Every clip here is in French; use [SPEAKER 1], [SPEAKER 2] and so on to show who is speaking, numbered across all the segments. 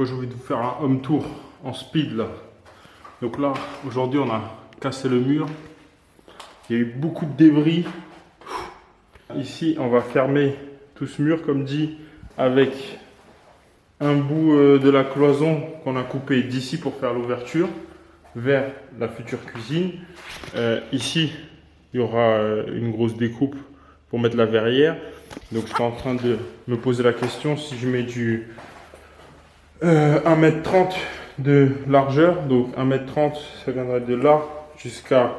[SPEAKER 1] j'ai envie de vous faire un home tour en speed là. Donc là, aujourd'hui, on a cassé le mur. Il y a eu beaucoup de débris. Ici, on va fermer tout ce mur, comme dit, avec un bout de la cloison qu'on a coupé d'ici pour faire l'ouverture vers la future cuisine. Ici, il y aura une grosse découpe pour mettre la verrière. Donc, je suis en train de me poser la question si je mets du 1,30 m de largeur. Donc, 1,30 m, ça viendrait de là jusqu'à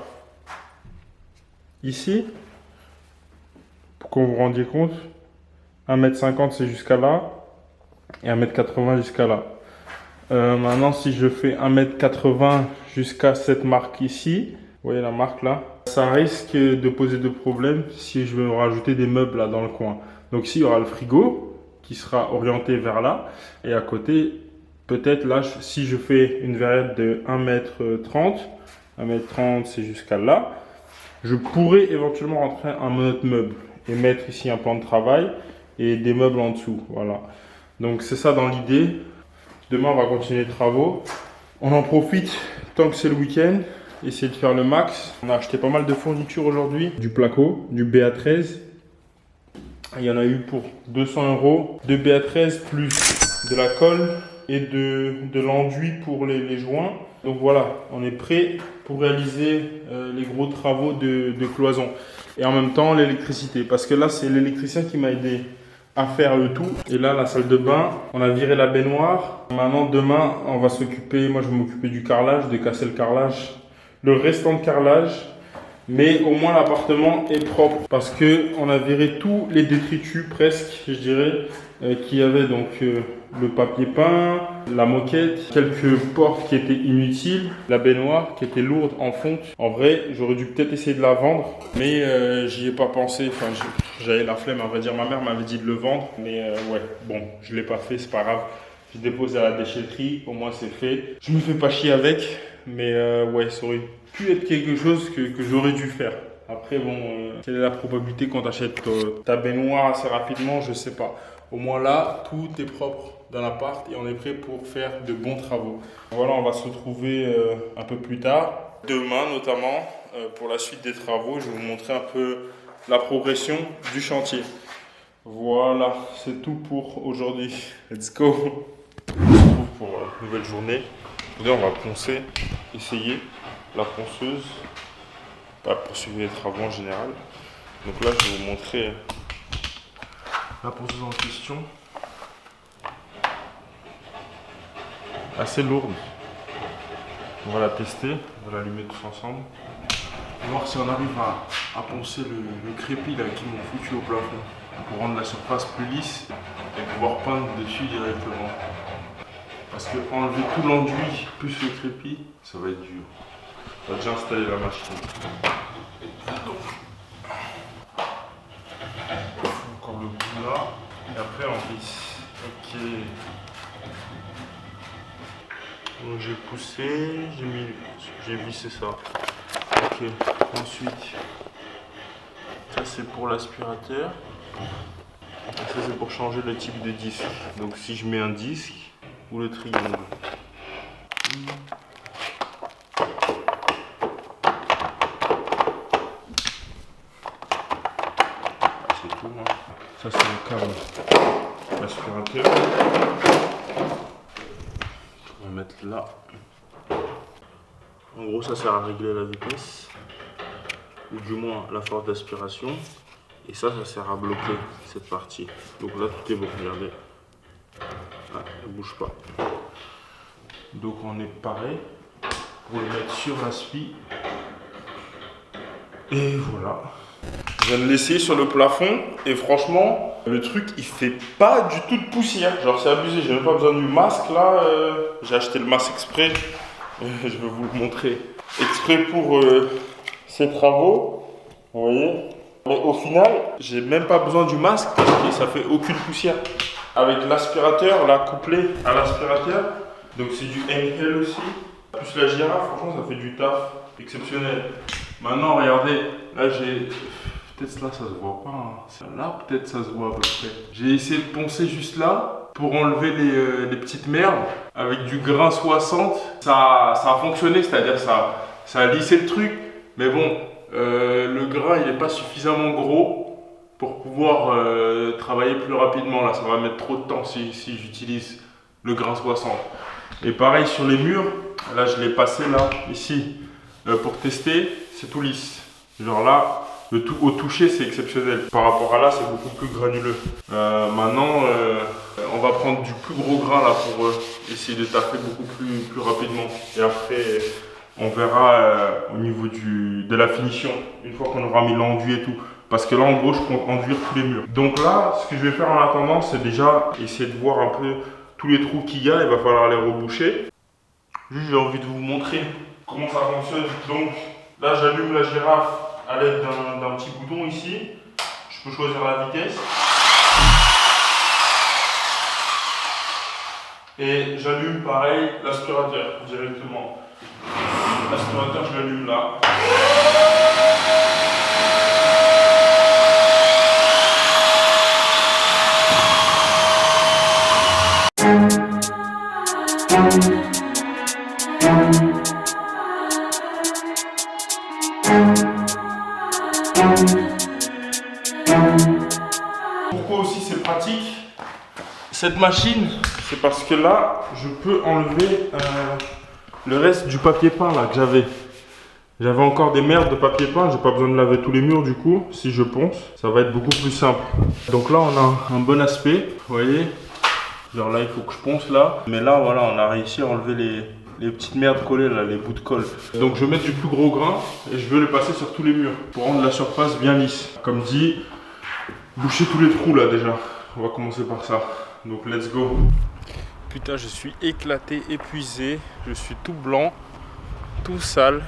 [SPEAKER 1] ici. Pour que vous vous rendiez compte, 1,50 m c'est jusqu'à là et 1,80 m jusqu'à là. Maintenant, si je fais 1,80 m jusqu'à cette marque ici, vous voyez la marque là, ça risque de poser de problèmes si je veux rajouter des meubles là dans le coin. Donc ici, il y aura le frigo qui sera orienté vers là. Et à côté, peut-être là, si je fais une verrière de 1,30 m, 1,30 m c'est jusqu'à là, je pourrais éventuellement rentrer un autre meuble et mettre ici un plan de travail et des meubles en dessous. Voilà. Donc c'est ça dans l'idée. Demain, on va continuer les travaux. On en profite tant que c'est le week-end. Essayer de faire le max. On a acheté pas mal de fournitures aujourd'hui. Du placo, du BA13. Il y en a eu pour 200 €. De BA13 plus de la colle et de l'enduit pour les joints. Donc voilà, on est prêt pour réaliser les gros travaux de cloison. Et en même temps, l'électricité. Parce que là, c'est l'électricien qui m'a aidé à faire le tout. Et là, la salle de bain, on a viré la baignoire. Maintenant, demain, on va s'occuper, moi je vais m'occuper du carrelage, de casser le carrelage, le restant de carrelage. Mais au moins l'appartement est propre parce que on a viré tous les détritus presque, je dirais, qu'il y avait. Donc le papier peint, la moquette, quelques portes qui étaient inutiles, la baignoire qui était lourde en fonte. En vrai, j'aurais dû peut-être essayer de la vendre, mais j'y ai pas pensé. Enfin, j'avais la flemme, à vrai dire. Ma mère m'avait dit de le vendre, mais ouais, bon, je l'ai pas fait, c'est pas grave. Je dépose à la déchetterie, au moins c'est fait. Je me fais pas chier avec, mais ouais, ça aurait pu être quelque chose que j'aurais dû faire. Après, bon, quelle est la probabilité qu'on t'achète ta baignoire assez rapidement? Je sais pas. Au moins là, tout est propre dans l'appart et on est prêt pour faire de bons travaux. Voilà, on va se retrouver un peu plus tard, demain notamment, pour la suite des travaux. Je vais vous montrer un peu la progression du chantier. Voilà, c'est tout pour aujourd'hui. Let's go! On se retrouve pour une nouvelle journée. Aujourd'hui, on va poncer, essayer la ponceuse, pas poursuivre les travaux en général. Donc là, je vais vous montrer la ponceuse en question. Assez lourde. On va la tester, on va l'allumer tous ensemble. On va voir si on arrive à poncer le crépi là, qui m'ont foutu au plafond pour rendre la surface plus lisse et pouvoir peindre dessus directement. Parce que enlever tout l'enduit plus le crépi, ça va être dur. On va déjà installer la machine. Encore le bout là. Et après on visse. Ok. Donc j'ai poussé, j'ai vissé ça. Ok. Ensuite, ça c'est pour l'aspirateur. Ça c'est pour changer le type de disque. Donc si je mets un disque ou le triangle. C'est tout. Hein. Ça c'est le câble l'aspirateur. On va mettre là. En gros ça sert à régler la vitesse. Ou du moins la force d'aspiration. Et ça sert à bloquer cette partie. Donc là tout est bon, regardez. Ah, ne bouge pas. Donc on est pareil pour le mettre sur l'aspi. Et voilà. Je viens de laisser sur le plafond et franchement le truc il fait pas du tout de poussière. Genre c'est abusé, j'ai même pas besoin du masque là. J'ai acheté le masque exprès. Je vais vous le montrer. Exprès pour ces travaux. Vous voyez. Mais au final, j'ai même pas besoin du masque parce que ça fait aucune poussière. Avec l'aspirateur, là couplé à l'aspirateur, donc c'est du Henkel aussi. Plus la girafe, franchement ça fait du taf exceptionnel. Maintenant regardez, là j'ai... Peut-être là ça se voit pas, hein. Là peut-être ça se voit à peu près. J'ai essayé de poncer juste là, pour enlever les petites merdes avec du grain 60. Ça a fonctionné, c'est-à-dire ça a lissé le truc. Mais bon, le grain il n'est pas suffisamment gros pour pouvoir travailler plus rapidement. Là, ça va mettre trop de temps si j'utilise le grain 60. Et pareil sur les murs, là je l'ai passé là, ici, pour tester, c'est tout lisse. Genre là, au toucher c'est exceptionnel. Par rapport à là, c'est beaucoup plus granuleux. Maintenant, on va prendre du plus gros grain là pour essayer de taffer beaucoup plus rapidement. Et après, on verra au niveau de la finition, une fois qu'on aura mis l'enduit et tout. Parce que là, en gros, je compte enduire tous les murs. Donc là, ce que je vais faire en attendant, c'est déjà essayer de voir un peu tous les trous qu'il y a. Il va falloir les reboucher. Juste, j'ai envie de vous montrer comment ça fonctionne. Donc là, j'allume la girafe à l'aide d'un petit bouton ici. Je peux choisir la vitesse. Et j'allume pareil l'aspirateur directement. L'aspirateur, je l'allume là. Pourquoi aussi c'est pratique cette machine? C'est parce que là, je peux enlever le reste du papier peint là que j'avais. J'avais encore des merdes de papier peint, j'ai pas besoin de laver tous les murs du coup. Si je ponce, ça va être beaucoup plus simple. Donc là, on a un bon aspect, vous voyez. Genre là, il faut que je ponce là. Mais là, voilà, on a réussi à enlever les petites merdes collées là, les bouts de colle. Donc je vais mettre du plus gros grain et je veux le passer sur tous les murs pour rendre la surface bien lisse. Comme dit, boucher tous les trous là déjà. On va commencer par ça. Donc let's go. Putain, je suis éclaté, épuisé. Je suis tout blanc, tout sale.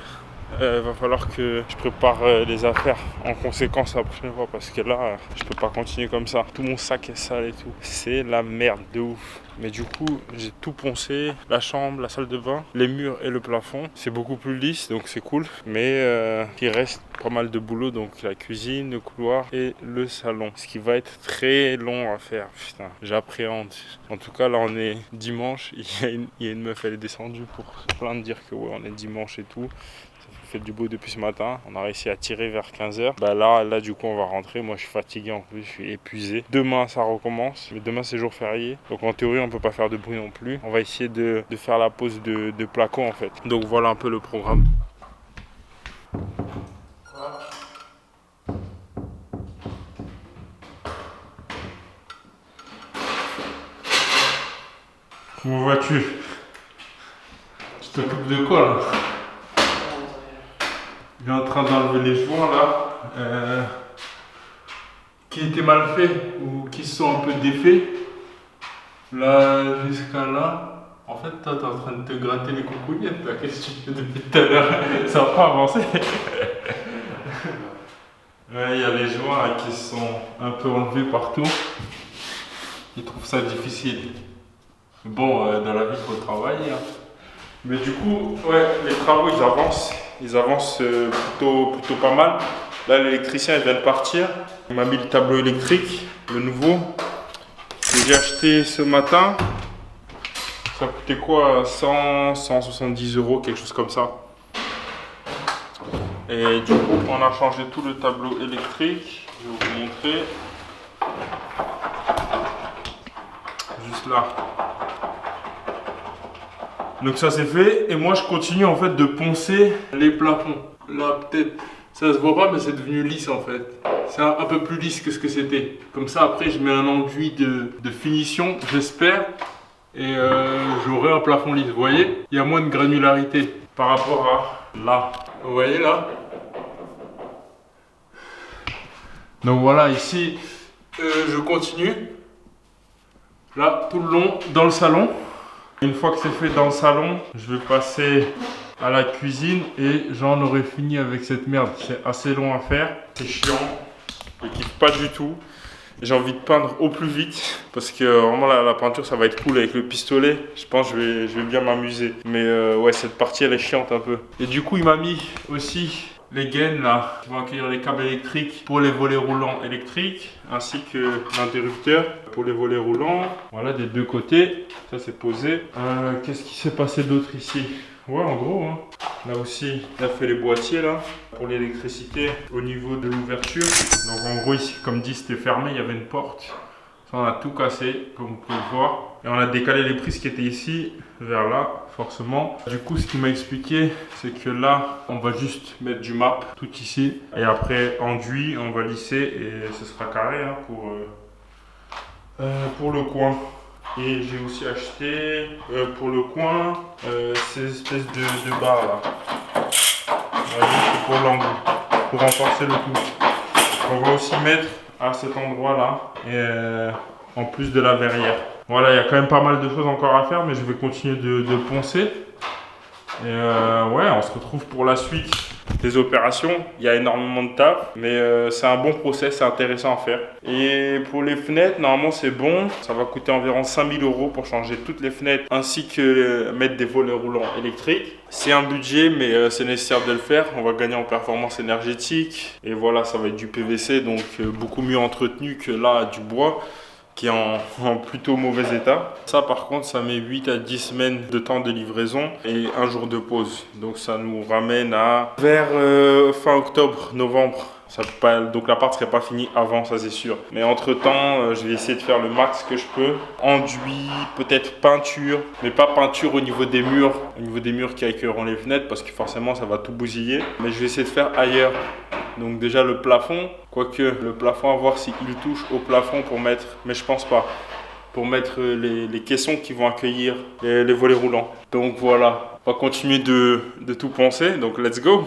[SPEAKER 1] Va falloir que je prépare les affaires en conséquence la prochaine fois parce que là je peux pas continuer comme ça. Tout mon sac est sale et tout. C'est la merde de ouf. Mais du coup j'ai tout poncé, la chambre, la salle de bain, les murs et le plafond. C'est beaucoup plus lisse donc c'est cool. Mais il reste pas mal de boulot, donc la cuisine, le couloir et le salon. Ce qui va être très long à faire. Putain, j'appréhende. En tout cas là on est dimanche. Il y a une meuf, elle est descendue pour se plaindre, dire que ouais on est dimanche et tout. Fait du beau depuis ce matin, on a réussi à tirer vers 15h. Bah là du coup on va rentrer, moi je suis fatigué en plus, je suis épuisé. Demain ça recommence, mais demain c'est jour férié, donc en théorie on peut pas faire de bruit non plus. On va essayer de faire la pose de placo en fait. Donc voilà un peu le programme. Comment vas-tu? Tu t'occupes de quoi là? Il est en train d'enlever les joints là, qui étaient mal faits ou qui sont un peu défaits. Là jusqu'à là. En fait, toi t'es en train de te gratter les coucougnettes là. Qu'est-ce que tu fais depuis tout à l'heure? Ça va pas avancer. Ouais, il y a les joints là, qui sont un peu enlevés partout. Ils trouvent ça difficile. Bon, dans la vie il faut travailler. Hein. Mais du coup, ouais, les travaux ils avancent. Ils avancent plutôt pas mal. Là, l'électricien il vient de partir. Il m'a mis le tableau électrique, le nouveau, que j'ai acheté ce matin. Ça coûtait quoi? 170 €, quelque chose comme ça. Et du coup, on a changé tout le tableau électrique. Je vais vous montrer. Juste là. Donc ça c'est fait et moi je continue en fait de poncer les plafonds. Là peut-être ça se voit pas mais c'est devenu lisse en fait. C'est un peu plus lisse que ce que c'était. Comme ça après je mets un enduit de finition j'espère et j'aurai un plafond lisse. Vous voyez, il y a moins de granularité par rapport à là. Vous voyez là. Donc voilà ici je continue. Là tout le long dans le salon. Une fois que c'est fait dans le salon, je vais passer à la cuisine et j'en aurai fini avec cette merde. C'est assez long à faire, c'est chiant, je kiffe pas du tout. J'ai envie de peindre au plus vite parce que vraiment la peinture ça va être cool avec le pistolet. Je pense que je vais bien m'amuser. Mais ouais, cette partie elle est chiante un peu. Et du coup il m'a mis aussi les gaines là qui vont accueillir les câbles électriques pour les volets roulants électriques, ainsi que l'interrupteur pour les volets roulants. Voilà, des deux côtés, ça c'est posé. Qu'est-ce qui s'est passé d'autre ici? Ouais, en gros, hein. Là aussi, il a fait les boîtiers là pour l'électricité au niveau de l'ouverture. Donc en gros ici, comme dit, c'était fermé, il y avait une porte. Ça, on a tout cassé, comme vous pouvez le voir. Et on a décalé les prises qui étaient ici vers là, forcément. Du coup, ce qu'il m'a expliqué, c'est que là, on va juste mettre du map tout ici. Et après, enduit, on va lisser et ce sera carré hein, pour le coin. Et j'ai aussi acheté pour le coin ces espèces de barres là. Voyez, c'est pour l'angle, pour renforcer le tout. On va aussi mettre à cet endroit là, et en plus de la verrière. Voilà, il y a quand même pas mal de choses encore à faire, mais je vais continuer de poncer. Et ouais, on se retrouve pour la suite des opérations. Il y a énormément de taf, mais c'est un bon process, c'est intéressant à faire. Et pour les fenêtres, normalement c'est bon. Ça va coûter environ 5 000 € pour changer toutes les fenêtres, ainsi que mettre des volets roulants électriques. C'est un budget, mais c'est nécessaire de le faire. On va gagner en performance énergétique. Et voilà, ça va être du PVC, donc beaucoup mieux entretenu que là, du bois, qui est en plutôt mauvais état. Ça par contre, ça met 8 à 10 semaines de temps de livraison et un jour de pause. Donc ça nous ramène à vers fin octobre, novembre. Ça peut pas, donc l'appart serait pas fini avant, ça c'est sûr. Mais entre temps, je vais essayer de faire le max que je peux. Enduit, peut-être peinture, mais pas peinture au niveau des murs qui accueilleront les fenêtres, parce que forcément ça va tout bousiller. Mais je vais essayer de faire ailleurs. Donc déjà le plafond, quoique le plafond, à voir s'il touche au plafond pour mettre, mais je pense pas, pour mettre les caissons qui vont accueillir les volets roulants. Donc voilà, on va continuer de tout poncer, donc let's go.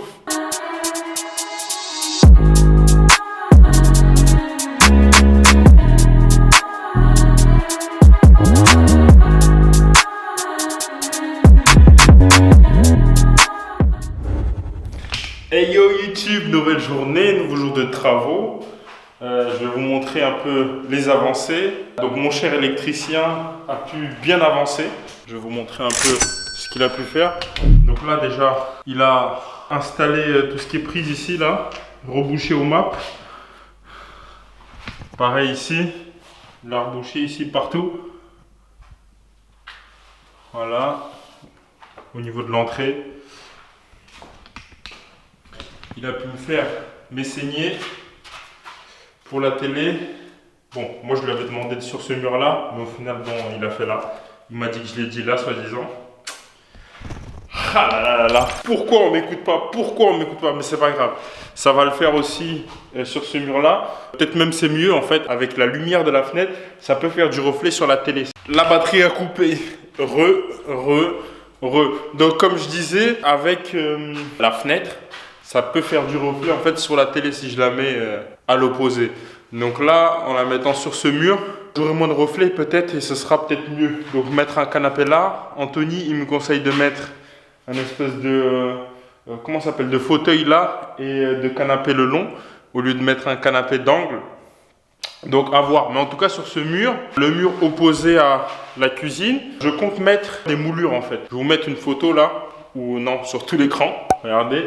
[SPEAKER 1] Hey yo YouTube, nouvelle journée, nouveau jour de travaux. Je vais vous montrer un peu les avancées. Donc mon cher électricien a pu bien avancer. Je vais vous montrer un peu ce qu'il a pu faire. Donc là déjà, il a installé tout ce qui est prise ici, là, rebouché au map. Pareil ici, il a rebouché ici partout. Voilà, au niveau de l'entrée. Il a pu me faire mes saignées pour la télé. Bon, moi je lui avais demandé sur ce mur là, mais au final, bon, il a fait là. Il m'a dit que je l'ai dit là, soi-disant. Ah là là là là. Pourquoi on m'écoute pas? Pourquoi on m'écoute pas? Mais c'est pas grave. Ça va le faire aussi sur ce mur là. Peut-être même c'est mieux en fait, avec la lumière de la fenêtre, ça peut faire du reflet sur la télé. La batterie a coupé. Donc comme je disais, avec la fenêtre, ça peut faire du reflet en fait sur la télé si je la mets à l'opposé. Donc là, en la mettant sur ce mur, j'aurai moins de reflets peut-être et ce sera peut-être mieux. Donc mettre un canapé là. Anthony, il me conseille de mettre un espèce de comment ça s'appelle, de fauteuil là et de canapé le long au lieu de mettre un canapé d'angle. Donc à voir. Mais en tout cas sur ce mur, le mur opposé à la cuisine, je compte mettre des moulures en fait. Je vais vous mettre une photo là, ou non, sur tout l'écran. Regardez.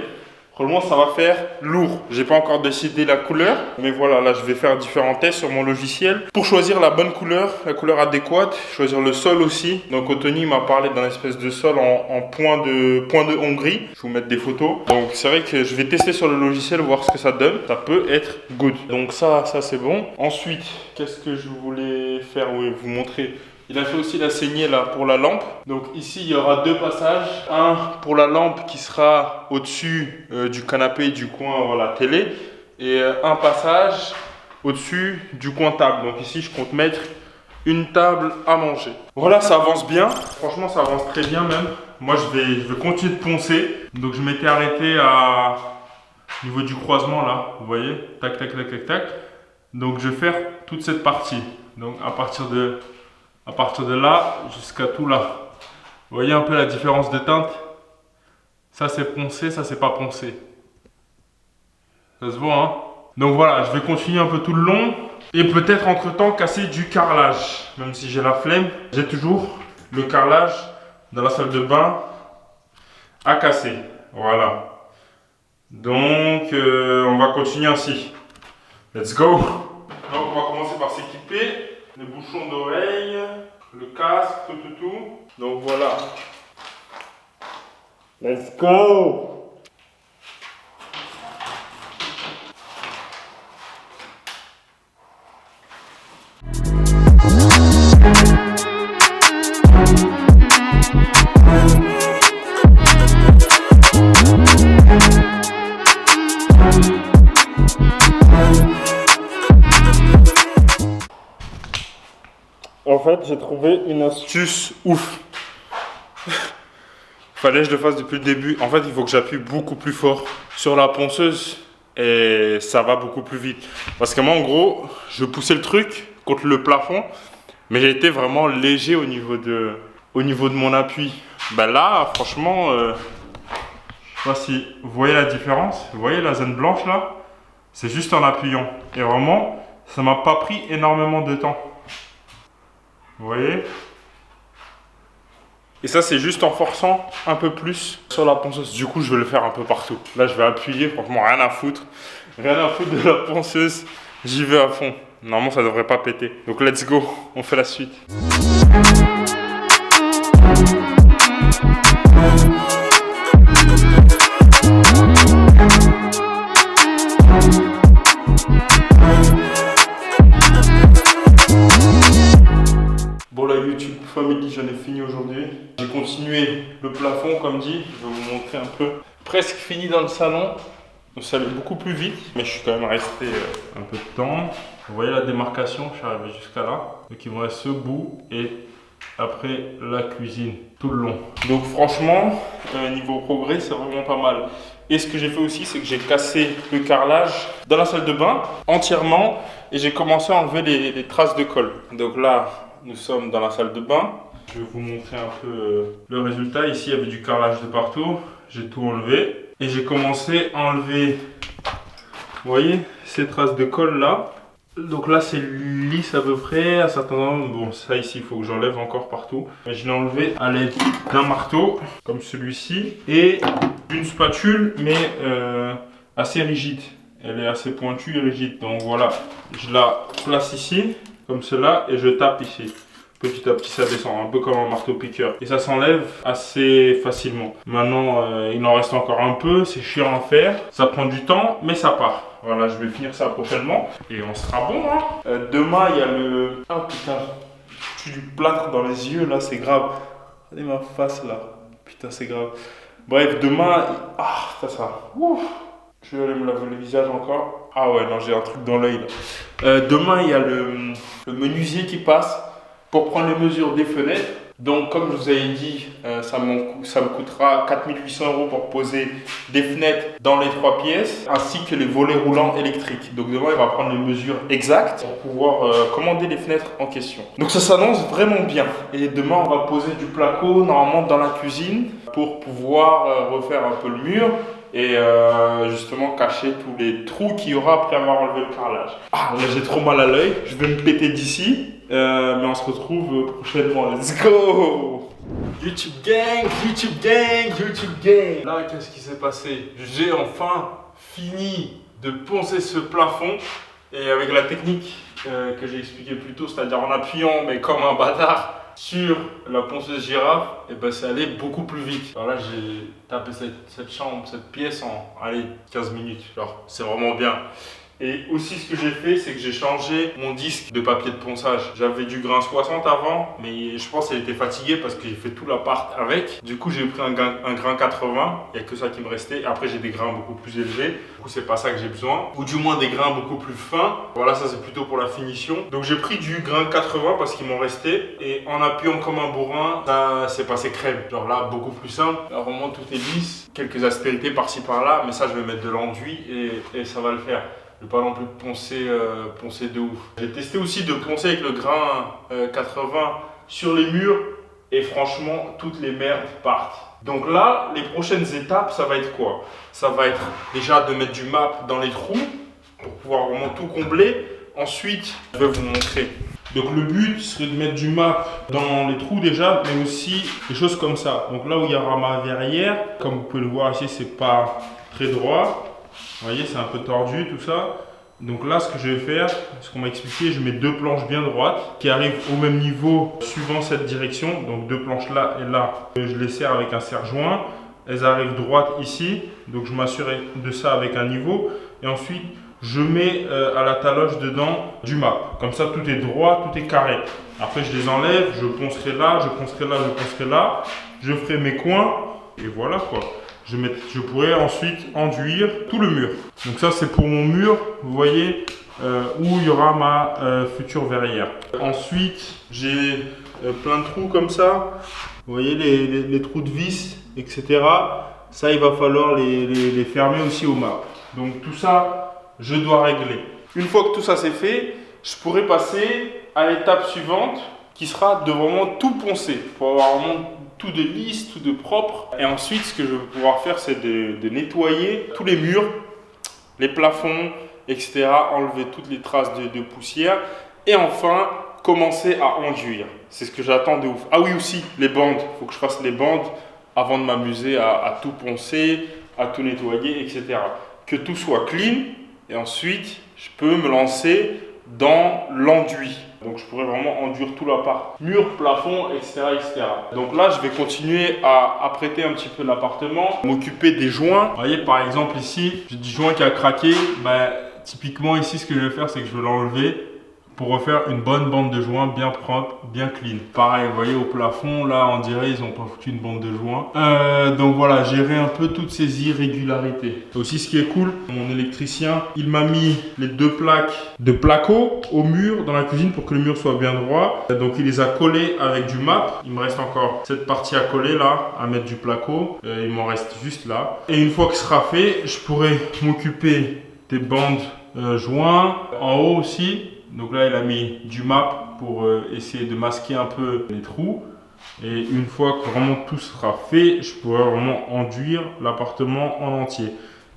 [SPEAKER 1] Probablement ça va faire lourd. J'ai pas encore décidé la couleur, mais voilà, là je vais faire différents tests sur mon logiciel pour choisir la bonne couleur, la couleur adéquate, choisir le sol aussi. Donc Anthony m'a parlé d'un espèce de sol en point de Hongrie. Je vais vous mettre des photos. Donc c'est vrai que je vais tester sur le logiciel, voir ce que ça donne. Ça peut être good. Donc ça c'est bon. Ensuite, qu'est-ce que je voulais faire? Oui, vous montrer. Il a fait aussi la saignée là pour la lampe. Donc ici il y aura deux passages. Un pour la lampe qui sera au-dessus du canapé du coin voilà, télé. Et un passage au-dessus du coin table. Donc ici je compte mettre une table à manger. Voilà, ça avance bien. Franchement ça avance très bien même. Moi je vais continuer de poncer. Donc je m'étais arrêté au niveau du croisement là. Vous voyez, tac tac tac tac tac. Donc je vais faire toute cette partie. Donc à partir de là jusqu'à tout là. Vous voyez un peu la différence de teinte? Ça c'est poncé, ça c'est pas poncé. Ça se voit hein? Donc voilà, je vais continuer un peu tout le long. Et peut-être entre temps casser du carrelage. Même si j'ai la flemme, j'ai toujours le carrelage dans la salle de bain à casser. Voilà. Donc on va continuer ainsi. Let's go. Donc on va commencer par s'équiper. Les bouchons d'oreille, le casque, tout. Donc voilà. Let's go. En fait, j'ai trouvé une astuce ouf. Fallait que je le fasse depuis le début. En fait, il faut que j'appuie beaucoup plus fort sur la ponceuse et ça va beaucoup plus vite. Parce que moi, en gros, je poussais le truc contre le plafond, mais j'ai été vraiment léger au niveau de mon appui. Ben là, franchement, je sais pas si vous voyez la différence. Vous voyez la zone blanche là? C'est juste en appuyant. Et vraiment, ça m'a pas pris énormément de temps. Vous voyez? Et ça, c'est juste en forçant un peu plus sur la ponceuse. Du coup, je vais le faire un peu partout. Là, je vais appuyer, franchement, rien à foutre. Rien à foutre de la ponceuse. J'y vais à fond. Normalement, ça devrait pas péter. Donc, let's go. On fait la suite. Bon la YouTube Family, j'en ai fini aujourd'hui. J'ai continué le plafond comme dit. Je vais vous montrer un peu. Presque fini dans le salon. Donc ça allait beaucoup plus vite. Mais je suis quand même resté un peu de temps. Vous voyez la démarcation, je suis arrivé jusqu'à là. Donc il me reste ce bout et après la cuisine tout le long. Donc franchement, niveau progrès, c'est vraiment pas mal. Et ce que j'ai fait aussi, c'est que j'ai cassé le carrelage dans la salle de bain entièrement. Et j'ai commencé à enlever les traces de colle. Donc là, nous sommes dans la salle de bain. Je vais vous montrer un peu le résultat. Ici, il y avait du carrelage de partout. J'ai tout enlevé. Et j'ai commencé à enlever, vous voyez, ces traces de colle là. Donc là, c'est lisse à peu près. À certains endroits, bon, ça ici, il faut que j'enlève encore partout. Mais je l'ai enlevé à l'aide d'un marteau, comme celui-ci. Et d'une spatule, mais assez rigide. Elle est assez pointue et rigide. Donc voilà, je la place ici. Comme cela, et je tape ici. Petit à petit, ça descend, un peu comme un marteau-piqueur. Et ça s'enlève assez facilement. Maintenant, il en reste encore un peu, c'est chiant à faire. Ça prend du temps, mais ça part. Voilà, je vais finir ça prochainement. Et on sera bon, hein. Demain, il y a le... Ah putain, j'ai du plâtre dans les yeux, là, c'est grave. Regardez ma face, là. Putain, c'est grave. Bref, demain... Ah, ça. Ouf. Je vais aller me laver le visage encore. Ah ouais, non, j'ai un truc dans l'œil là. Demain, il y a le menuisier qui passe pour prendre les mesures des fenêtres. Donc, comme je vous avais dit, ça me coûtera 4 800 € pour poser des fenêtres dans les 3 pièces, ainsi que les volets roulants électriques. Donc, demain, il va prendre les mesures exactes pour pouvoir commander les fenêtres en question. Donc, ça s'annonce vraiment bien. Et demain, on va poser du placo, normalement, dans la cuisine pour pouvoir refaire un peu le mur. Et justement cacher tous les trous qu'il y aura après avoir enlevé le carrelage. Ah, là j'ai trop mal à l'œil, je vais me péter d'ici, mais on se retrouve prochainement. Let's go! YouTube gang, YouTube gang, YouTube gang. Là, qu'est-ce qui s'est passé? J'ai enfin fini de poncer ce plafond et avec la technique que j'ai expliqué plus tôt, c'est-à-dire en appuyant, mais comme un bâtard, sur la ponceuse girafe, et ben c'est allé beaucoup plus vite. Alors là, j'ai tapé cette pièce en 15 minutes. Genre, c'est vraiment bien. Et aussi, ce que j'ai fait, c'est que j'ai changé mon disque de papier de ponçage. J'avais du grain 60 avant, mais je pense qu'elle était fatiguée parce que j'ai fait tout l'appart avec. Du coup, j'ai pris un grain 80. Il n'y a que ça qui me restait. Après, j'ai des grains beaucoup plus élevés. Du coup, c'est pas ça que j'ai besoin. Ou du moins des grains beaucoup plus fins. Voilà, ça c'est plutôt pour la finition. Donc, j'ai pris du grain 80 parce qu'il m'en restait. Et en appuyant comme un bourrin, ça s'est passé crème. Genre là, beaucoup plus simple. Alors, vraiment, tout est lisse. Quelques aspérités par-ci par-là. Mais ça, je vais mettre de l'enduit et ça va le faire. Je ne vais pas non plus poncer de ouf. J'ai testé aussi de poncer avec le grain 80 sur les murs et franchement, toutes les merdes partent. Donc là, les prochaines étapes, ça va être quoi? Ça va être déjà de mettre du map dans les trous pour pouvoir vraiment tout combler. Ensuite, je vais vous montrer. Donc le but serait de mettre du map dans les trous déjà, mais aussi des choses comme ça. Donc là où il y aura ma verrière, comme vous pouvez le voir ici, c'est pas très droit. Vous voyez, c'est un peu tordu tout ça. Donc là, ce que je vais faire, ce qu'on m'a expliqué, je mets deux planches bien droites qui arrivent au même niveau suivant cette direction. Donc deux planches là et là. Je les serre avec un serre-joint. Elles arrivent droites ici. Donc je m'assure de ça avec un niveau. Et ensuite, je mets à la taloche dedans du map. Comme ça, tout est droit, tout est carré. Après, je les enlève, je poncerai là, je poncerai là, je poncerai là. Je ferai mes coins et voilà quoi. Je pourrais ensuite enduire tout le mur. Donc ça, c'est pour mon mur, vous voyez, où il y aura ma future verrière. Ensuite, j'ai plein de trous comme ça. Vous voyez les trous de vis, etc. Ça, il va falloir les fermer aussi au map. Donc tout ça, je dois régler. Une fois que tout ça c'est fait, je pourrais passer à l'étape suivante qui sera de vraiment tout poncer pour avoir vraiment tout de lisse, tout de propre. Et ensuite, ce que je vais pouvoir faire, c'est de nettoyer tous les murs, les plafonds, etc. Enlever toutes les traces de poussière. Et enfin, commencer à enduire. C'est ce que j'attends de ouf. Ah oui, aussi, les bandes. Il faut que je fasse les bandes avant de m'amuser à tout poncer, à tout nettoyer, etc. Que tout soit clean. Et ensuite, je peux me lancer dans l'enduit. Donc je pourrais vraiment enduire tout l'appart, mur, plafond, etc., etc. Donc là, je vais continuer à apprêter un petit peu l'appartement, m'occuper des joints. Vous voyez, par exemple ici, j'ai du joint qui a craqué. Typiquement ici, ce que je vais faire, c'est que je vais l'enlever pour refaire une bonne bande de joints bien propre, bien clean. Pareil, vous voyez au plafond, là on dirait ils n'ont pas foutu une bande de joints. Donc voilà, gérer un peu toutes ces irrégularités. Aussi ce qui est cool, mon électricien, il m'a mis les deux plaques de placo au mur dans la cuisine pour que le mur soit bien droit. Donc il les a collés avec du map. Il me reste encore cette partie à coller là, à mettre du placo. Il m'en reste juste là. Et une fois que ce sera fait, je pourrai m'occuper des bandes joints en haut aussi. Donc là, il a mis du map pour essayer de masquer un peu les trous. Et une fois que vraiment tout sera fait, je pourrai vraiment enduire l'appartement en entier.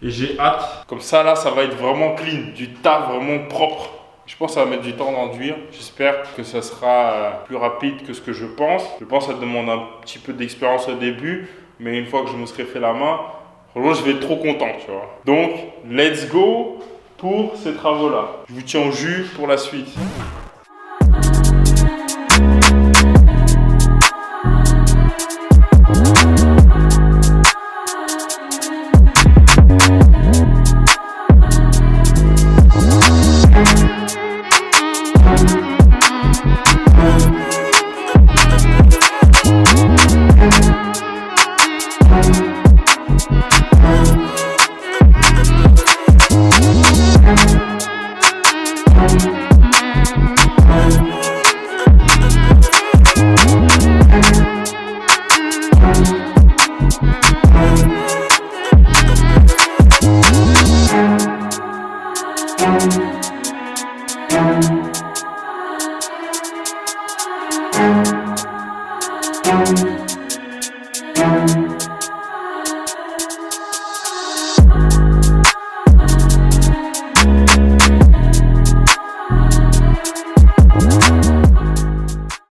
[SPEAKER 1] Et j'ai hâte. Comme ça, là, ça va être vraiment clean. Du taf vraiment propre. Je pense que ça va mettre du temps d'enduire. J'espère que ça sera plus rapide que ce que je pense. Je pense que ça demande un petit peu d'expérience au début. Mais une fois que je me serai fait la main, franchement, je vais être trop content, tu vois. Donc, let's go pour ces travaux-là. Je vous tiens au jus pour la suite.